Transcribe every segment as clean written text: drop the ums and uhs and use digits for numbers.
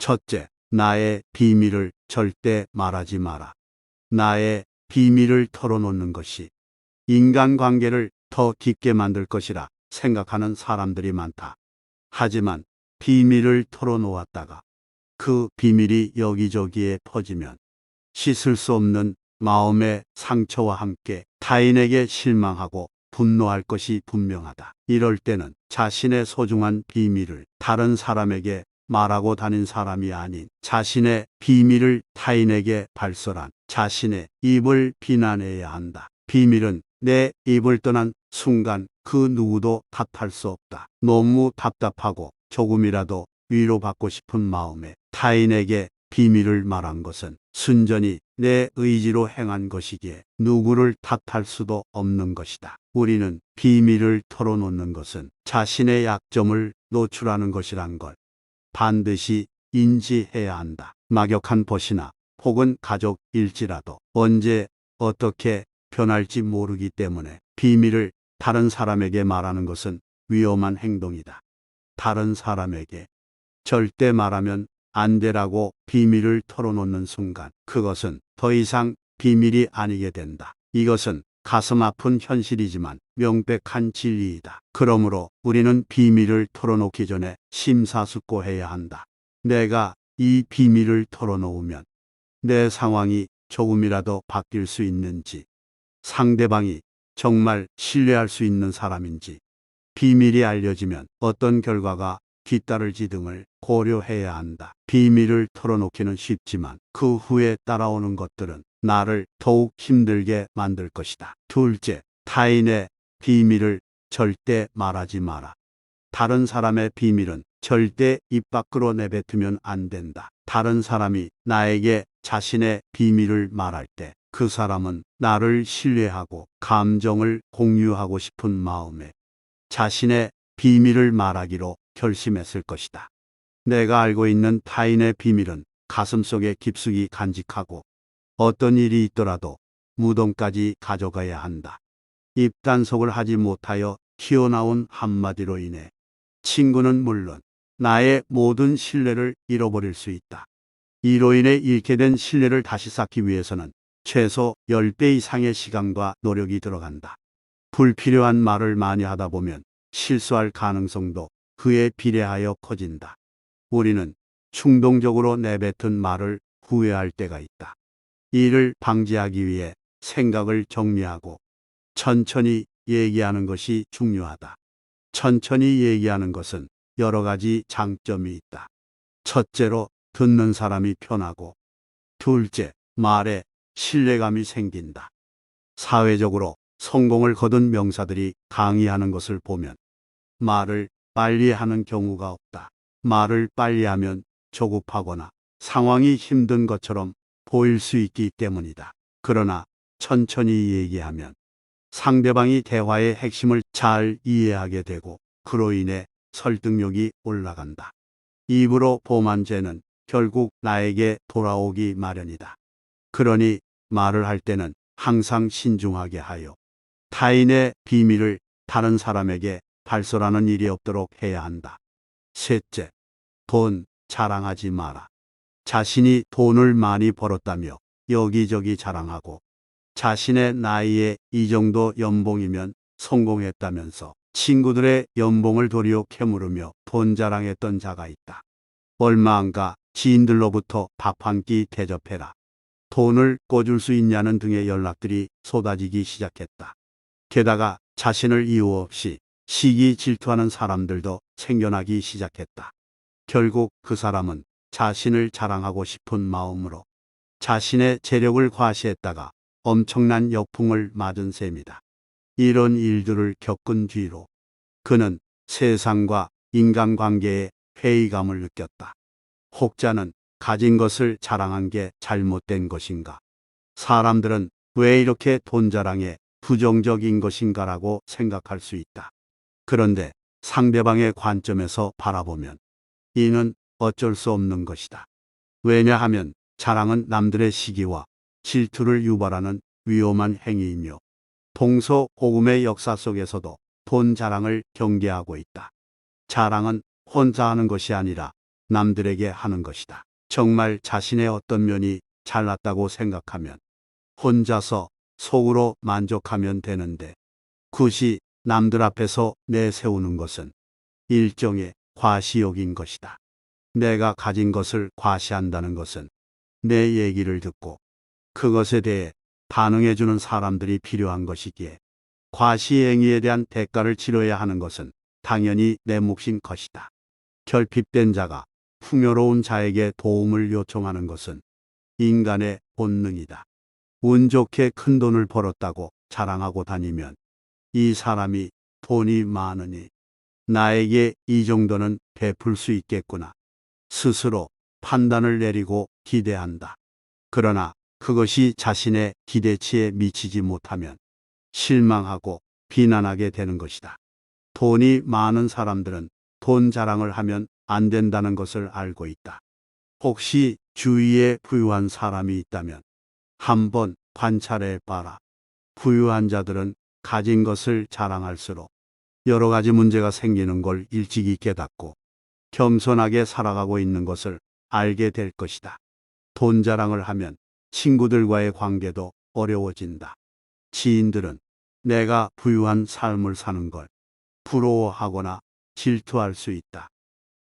첫째, 나의 비밀을 절대 말하지 마라. 나의 비밀을 털어놓는 것이 인간관계를 더 깊게 만들 것이라 생각하는 사람들이 많다. 하지만 비밀을 털어놓았다가 그 비밀이 여기저기에 퍼지면 씻을 수 없는 마음의 상처와 함께 타인에게 실망하고 분노할 것이 분명하다. 이럴 때는 자신의 소중한 비밀을 다른 사람에게 말하고 다닌 사람이 아닌 자신의 비밀을 타인에게 발설한 자신의 입을 비난해야 한다. 비밀은 내 입을 떠난 순간 그 누구도 탓할 수 없다. 너무 답답하고 조금이라도 위로받고 싶은 마음에 타인에게 비밀을 말한 것은 순전히 내 의지로 행한 것이기에 누구를 탓할 수도 없는 것이다. 우리는 비밀을 털어놓는 것은 자신의 약점을 노출하는 것이란 걸 반드시 인지해야 한다. 막역한 벗이나 혹은 가족일지라도 언제 어떻게 변할지 모르기 때문에 비밀을 다른 사람에게 말하는 것은 위험한 행동이다. 다른 사람에게 절대 말하면 안 되라고 비밀을 털어놓는 순간 그것은 더 이상 비밀이 아니게 된다. 이것은 가슴 아픈 현실이지만 명백한 진리이다. 그러므로 우리는 비밀을 털어놓기 전에 심사숙고해야 한다. 내가 이 비밀을 털어놓으면 내 상황이 조금이라도 바뀔 수 있는지, 상대방이 정말 신뢰할 수 있는 사람인지, 비밀이 알려지면 어떤 결과가 뒤따를지 등을 고려해야 한다. 비밀을 털어놓기는 쉽지만 그 후에 따라오는 것들은 나를 더욱 힘들게 만들 것이다. 둘째, 타인의 비밀을 절대 말하지 마라. 다른 사람의 비밀은 절대 입 밖으로 내뱉으면 안 된다. 다른 사람이 나에게 자신의 비밀을 말할 때 그 사람은 나를 신뢰하고 감정을 공유하고 싶은 마음에 자신의 비밀을 말하기로 결심했을 것이다. 내가 알고 있는 타인의 비밀은 가슴속에 깊숙이 간직하고 어떤 일이 있더라도 무덤까지 가져가야 한다. 입단속을 하지 못하여 튀어나온 한마디로 인해 친구는 물론 나의 모든 신뢰를 잃어버릴 수 있다. 이로 인해 잃게 된 신뢰를 다시 쌓기 위해서는 최소 10배 이상의 시간과 노력이 들어간다. 불필요한 말을 많이 하다 보면 실수할 가능성도 그에 비례하여 커진다. 우리는 충동적으로 내뱉은 말을 후회할 때가 있다. 이를 방지하기 위해 생각을 정리하고 천천히 얘기하는 것이 중요하다. 천천히 얘기하는 것은 여러 가지 장점이 있다. 첫째로 듣는 사람이 편하고, 둘째, 말에 신뢰감이 생긴다. 사회적으로 성공을 거둔 명사들이 강의하는 것을 보면 말을 빨리 하는 경우가 없다. 말을 빨리 하면 조급하거나 상황이 힘든 것처럼 보일 수 있기 때문이다. 그러나 천천히 얘기하면 상대방이 대화의 핵심을 잘 이해하게 되고 그로 인해 설득력이 올라간다. 입으로 범한 죄는 결국 나에게 돌아오기 마련이다. 그러니 말을 할 때는 항상 신중하게 하여 타인의 비밀을 다른 사람에게 발설하는 일이 없도록 해야 한다. 셋째, 돈 자랑하지 마라. 자신이 돈을 많이 벌었다며 여기저기 자랑하고 자신의 나이에 이 정도 연봉이면 성공했다면서 친구들의 연봉을 도리어 캐물으며 돈 자랑했던 자가 있다. 얼마 안 가 지인들로부터 밥 한 끼 대접해라, 돈을 꿔줄 수 있냐는 등의 연락들이 쏟아지기 시작했다. 게다가 자신을 이유 없이 시기 질투하는 사람들도 생겨나기 시작했다. 결국 그 사람은 자신을 자랑하고 싶은 마음으로 자신의 재력을 과시했다가 엄청난 역풍을 맞은 셈이다. 이런 일들을 겪은 뒤로 그는 세상과 인간관계에 회의감을 느꼈다. 혹자는 가진 것을 자랑한 게 잘못된 것인가? 사람들은 왜 이렇게 돈 자랑에 부정적인 것인가라고 생각할 수 있다. 그런데 상대방의 관점에서 바라보면 이는 어쩔 수 없는 것이다. 왜냐하면 자랑은 남들의 시기와 질투를 유발하는 위험한 행위이며 동서고금의 역사 속에서도 돈 자랑을 경계하고 있다. 자랑은 혼자 하는 것이 아니라 남들에게 하는 것이다. 정말 자신의 어떤 면이 잘났다고 생각하면 혼자서 속으로 만족하면 되는데 굳이 남들 앞에서 내세우는 것은 일종의 과시욕인 것이다. 내가 가진 것을 과시한다는 것은 내 얘기를 듣고 그것에 대해 반응해주는 사람들이 필요한 것이기에 과시행위에 대한 대가를 치러야 하는 것은 당연히 내 몫인 것이다. 결핍된 자가 풍요로운 자에게 도움을 요청하는 것은 인간의 본능이다. 운 좋게 큰 돈을 벌었다고 자랑하고 다니면 이 사람이 돈이 많으니 나에게 이 정도는 베풀 수 있겠구나. 스스로 판단을 내리고 기대한다. 그러나 그것이 자신의 기대치에 미치지 못하면 실망하고 비난하게 되는 것이다. 돈이 많은 사람들은 돈 자랑을 하면 안 된다는 것을 알고 있다. 혹시 주위에 부유한 사람이 있다면 한번 관찰해 봐라. 부유한 자들은 가진 것을 자랑할수록 여러 가지 문제가 생기는 걸 일찍이 깨닫고 겸손하게 살아가고 있는 것을 알게 될 것이다. 돈 자랑을 하면 친구들과의 관계도 어려워진다. 지인들은 내가 부유한 삶을 사는 걸 부러워하거나 질투할 수 있다.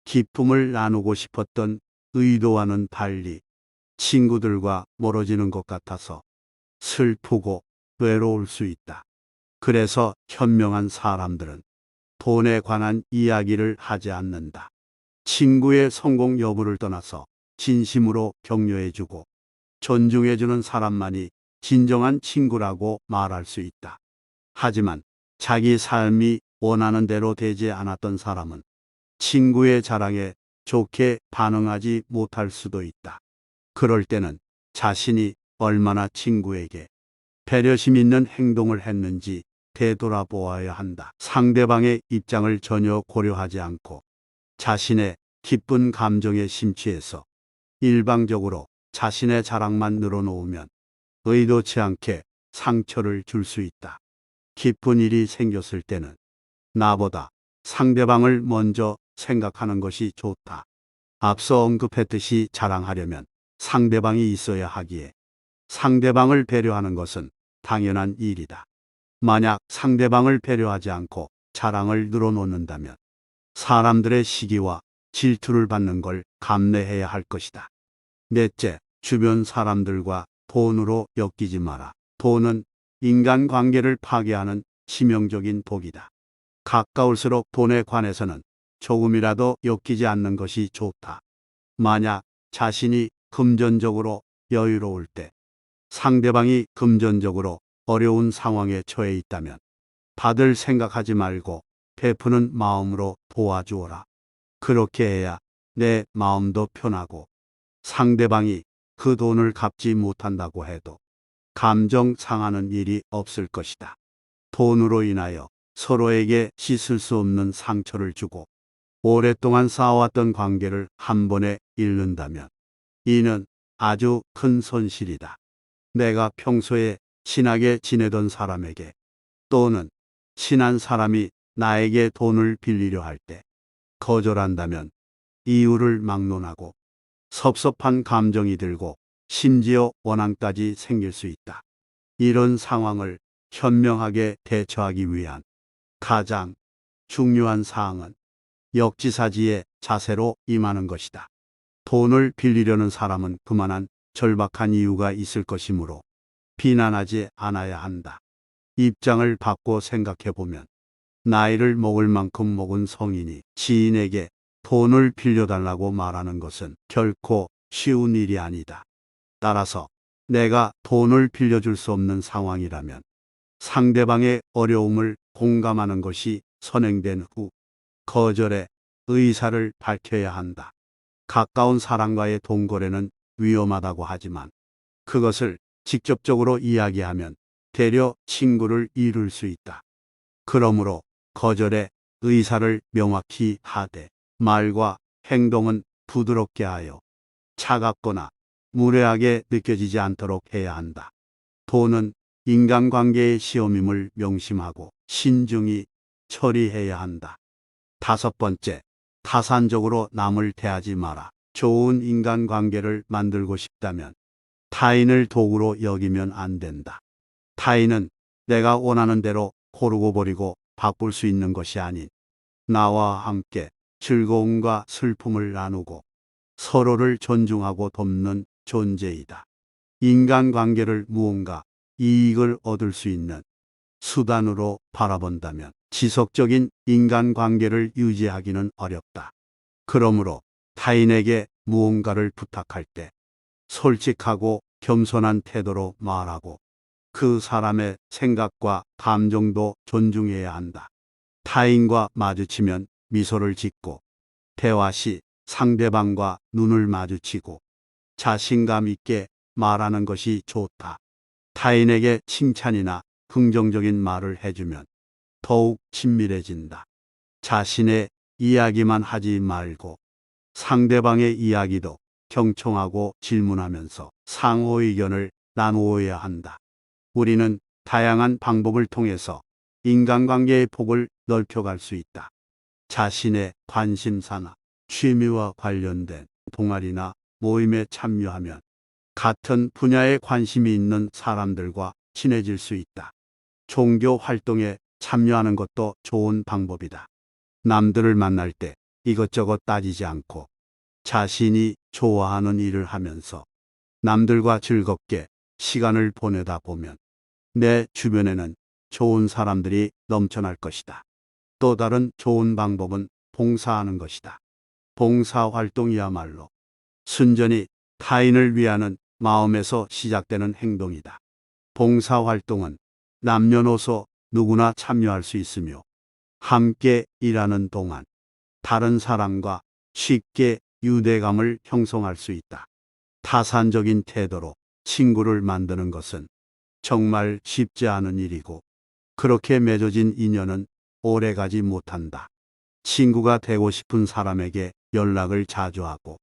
기쁨을 나누고 싶었던 의도와는 달리 친구들과 멀어지는 것 같아서 슬프고 외로울 수 있다. 그래서 현명한 사람들은 돈에 관한 이야기를 하지 않는다. 친구의 성공 여부를 떠나서 진심으로 격려해주고 존중해주는 사람만이 진정한 친구라고 말할 수 있다. 하지만 자기 삶이 원하는 대로 되지 않았던 사람은 친구의 자랑에 좋게 반응하지 못할 수도 있다. 그럴 때는 자신이 얼마나 친구에게 배려심 있는 행동을 했는지 되돌아보아야 한다. 상대방의 입장을 전혀 고려하지 않고 자신의 기쁜 감정에 심취해서 일방적으로 자신의 자랑만 늘어놓으면 의도치 않게 상처를 줄 수 있다. 기쁜 일이 생겼을 때는 나보다 상대방을 먼저 생각하는 것이 좋다. 앞서 언급했듯이 자랑하려면 상대방이 있어야 하기에 상대방을 배려하는 것은 당연한 일이다. 만약 상대방을 배려하지 않고 자랑을 늘어놓는다면 사람들의 시기와 질투를 받는 걸 감내해야 할 것이다. 넷째, 주변 사람들과 돈으로 엮이지 마라. 돈은 인간관계를 파괴하는 치명적인 독이다. 가까울수록 돈에 관해서는 조금이라도 엮이지 않는 것이 좋다. 만약 자신이 금전적으로 여유로울 때 상대방이 금전적으로 어려운 상황에 처해 있다면 받을 생각하지 말고 베푸는 마음으로 도와주어라. 그렇게 해야 내 마음도 편하고 상대방이 그 돈을 갚지 못한다고 해도 감정 상하는 일이 없을 것이다. 돈으로 인하여 서로에게 씻을 수 없는 상처를 주고 오랫동안 쌓아왔던 관계를 한 번에 잃는다면 이는 아주 큰 손실이다. 내가 평소에 친하게 지내던 사람에게 또는 친한 사람이 나에게 돈을 빌리려 할 때 거절한다면 이유를 막론하고 섭섭한 감정이 들고 심지어 원한까지 생길 수 있다. 이런 상황을 현명하게 대처하기 위한 가장 중요한 사항은 역지사지의 자세로 임하는 것이다. 돈을 빌리려는 사람은 그만한 절박한 이유가 있을 것이므로 비난하지 않아야 한다. 입장을 바꿔 생각해보면 나이를 먹을 만큼 먹은 성인이 지인에게 돈을 빌려달라고 말하는 것은 결코 쉬운 일이 아니다. 따라서 내가 돈을 빌려줄 수 없는 상황이라면 상대방의 어려움을 공감하는 것이 선행된 후 거절의 의사를 밝혀야 한다. 가까운 사람과의 돈 거래는 위험하다고 하지만 그것을 직접적으로 이야기하면 되려 친구를 잃을 수 있다. 그러므로 거절의 의사를 명확히 하되 말과 행동은 부드럽게 하여 차갑거나 무례하게 느껴지지 않도록 해야 한다. 돈은 인간관계의 시험임을 명심하고 신중히 처리해야 한다. 다섯 번째, 타산적으로 남을 대하지 마라. 좋은 인간관계를 만들고 싶다면 타인을 도구로 여기면 안 된다. 타인은 내가 원하는 대로 고르고 버리고 바꿀 수 있는 것이 아닌 나와 함께 즐거움과 슬픔을 나누고 서로를 존중하고 돕는 존재이다. 인간관계를 무언가 이익을 얻을 수 있는 수단으로 바라본다면 지속적인 인간관계를 유지하기는 어렵다. 그러므로 타인에게 무언가를 부탁할 때 솔직하고 겸손한 태도로 말하고 그 사람의 생각과 감정도 존중해야 한다. 타인과 마주치면 미소를 짓고 대화 시 상대방과 눈을 마주치고 자신감 있게 말하는 것이 좋다. 타인에게 칭찬이나 긍정적인 말을 해주면 더욱 친밀해진다. 자신의 이야기만 하지 말고 상대방의 이야기도 경청하고 질문하면서 상호 의견을 나누어야 한다. 우리는 다양한 방법을 통해서 인간관계의 폭을 넓혀갈 수 있다. 자신의 관심사나 취미와 관련된 동아리나 모임에 참여하면 같은 분야에 관심이 있는 사람들과 친해질 수 있다. 종교 활동에 참여하는 것도 좋은 방법이다. 남들을 만날 때 이것저것 따지지 않고 자신이 좋아하는 일을 하면서 남들과 즐겁게 시간을 보내다 보면 내 주변에는 좋은 사람들이 넘쳐날 것이다. 또 다른 좋은 방법은 봉사하는 것이다. 봉사활동이야말로 순전히 타인을 위하는 마음에서 시작되는 행동이다. 봉사활동은 남녀노소 누구나 참여할 수 있으며 함께 일하는 동안 다른 사람과 쉽게 유대감을 형성할 수 있다. 타산적인 태도로 친구를 만드는 것은 정말 쉽지 않은 일이고 그렇게 맺어진 인연은 오래가지 못한다. 친구가 되고 싶은 사람에게 연락을 자주 하고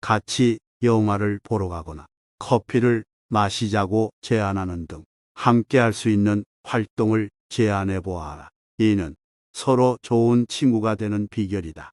같이 영화를 보러 가거나 커피를 마시자고 제안하는 등 함께 할 수 있는 활동을 제안해 보아라. 이는 서로 좋은 친구가 되는 비결이다.